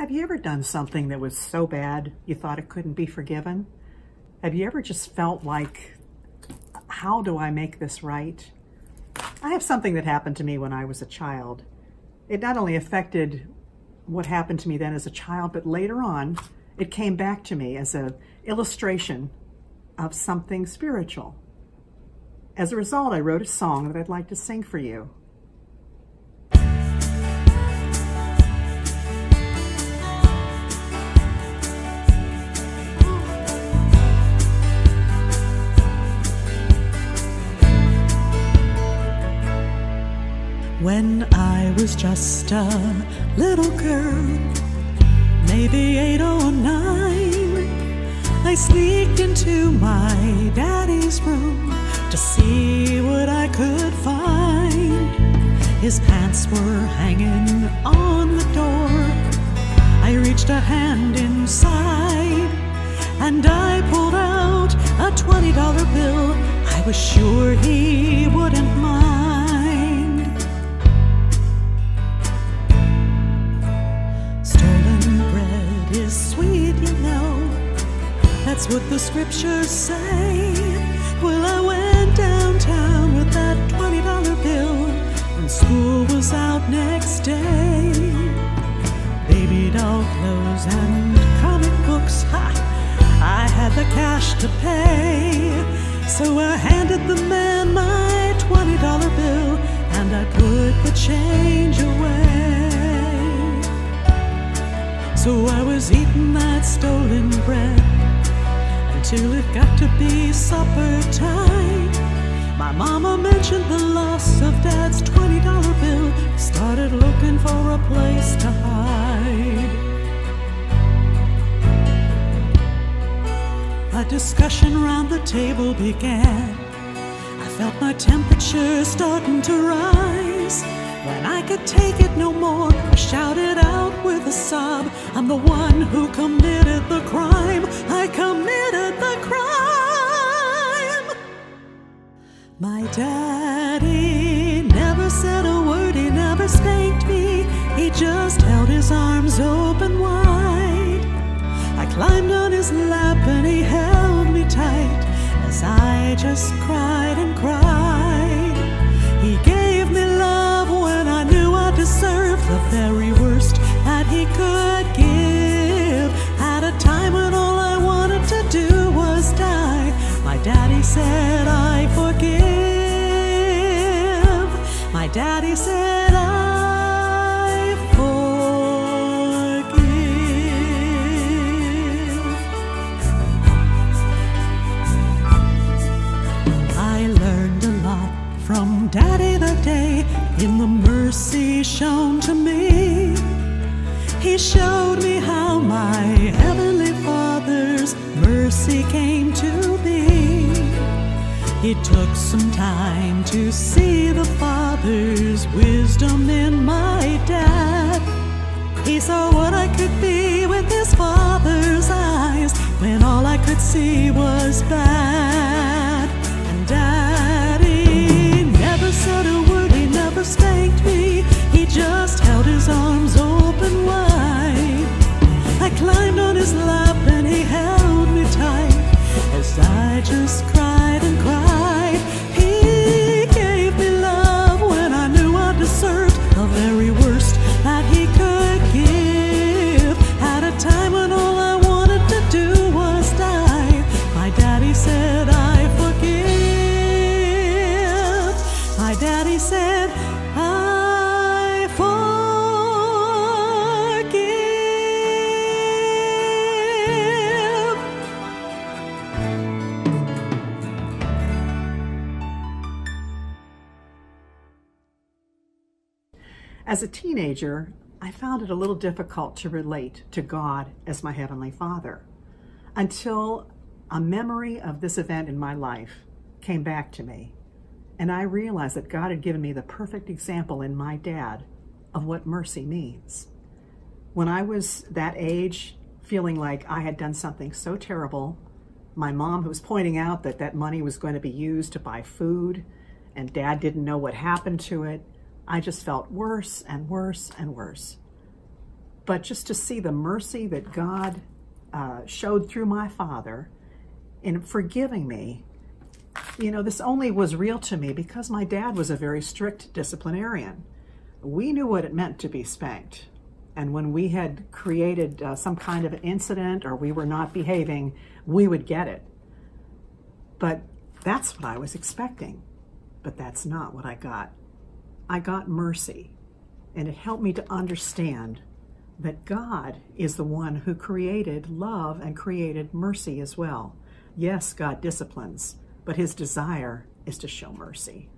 Have you ever done something that was so bad you thought it couldn't be forgiven? Have you ever just felt like, how do I make this right? I have something that happened to me when I was a child. It not only affected what happened to me then as a child, but later on, it came back to me as an illustration of something spiritual. As a result, I wrote a song that I'd like to sing for you. When I was just a little girl, maybe 8 or 9, I sneaked into my daddy's room to see what I could find. His pants were hanging on the door. I reached a hand inside and I pulled out a $20 bill. I was sure he wouldn't mind. Is sweet, you know, that's what the scriptures say. Well, I went downtown with that $20 bill when school was out next day. Baby doll clothes and comic books, ha! I had the cash to pay. So I handed the man my $20 bill and I put the change away. So I was eating that stolen bread until it got to be supper time. My mama mentioned the loss of Dad's $20 bill. Started looking for a place to hide. A discussion round the table began. I felt my temperature starting to rise. When I could take it no more, I shouted out with a sob, I'm the one who committed the crime. I committed the crime. My daddy never said a word, he never spanked me. He just held his arms open wide. I climbed on his lap and he held me tight as I just cried and cried. He gave me love when I knew I deserved the very worst that he could give. At a time when all I wanted to do was die, my daddy said, I forgive. My daddy said, I forgive. I learned a lot from Daddy that day in the mercy shown to me. He showed me how my Heavenly Father's mercy came to be. He took some time to see the Father's wisdom in my dad. He saw what I could be with his Father's eyes when all I could see was bad. And Daddy never said a word, he never spanked me. He just held his arms open wide. I climbed on his lap and he held me tight as I just cried and cried. He gave me love when I knew I deserved the very worst that he could give. At a time when all I wanted to do was die, my daddy said, I forgive. My daddy said, I forgive. As a teenager, I found it a little difficult to relate to God as my Heavenly Father until a memory of this event in my life came back to me. And I realized that God had given me the perfect example in my dad of what mercy means. When I was that age, feeling like I had done something so terrible, my mom, who was pointing out that that money was going to be used to buy food, and Dad didn't know what happened to it, I just felt worse and worse and worse. But just to see the mercy that God showed through my father in forgiving me, you know, this only was real to me because my dad was a very strict disciplinarian. We knew what it meant to be spanked. And when we had created some kind of an incident or we were not behaving, we would get it. But that's what I was expecting. But that's not what I got. I got mercy. And it helped me to understand that God is the one who created love and created mercy as well. Yes, God disciplines, but his desire is to show mercy.